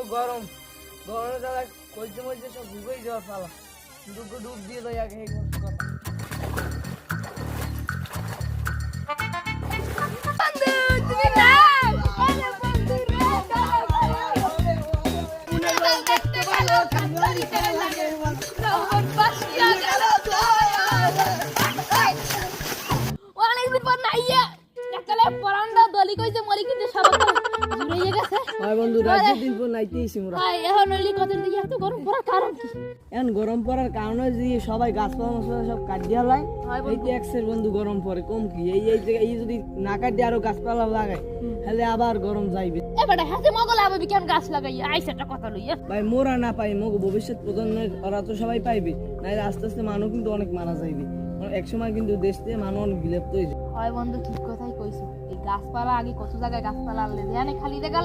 গরম গরমে দাদা কইতে মইতে সব ভুগেই যাওয়ার পালা ডুব দিয়ে লই আগে এই কথা গরম পড়ার কারণে সবাই গাছপালা সব কাটিয়ে লাই বন্ধু গরম পড়ে কম কি এই যদি না কাটিয়ে আরো গাছপালা লাগায় তাহলে আবার গরম যাইবে ভাই মোরা না পাই মগ ভবিষ্যৎ প্রজন্মের ওরা তো সবাই পাইবে নাহলে আস্তে আস্তে মানুষ কিন্তু অনেক মারা যাইবে একসময় কিন্তু দেশ থেকে মানুষ অনেক বিলুপ্ত হয়ে যায়। হয় বন্ধু ঠিক কথাই কইছো, এই গাছপালা আগে কত জায়গায় গাছপালা আনলে খালি জায়গা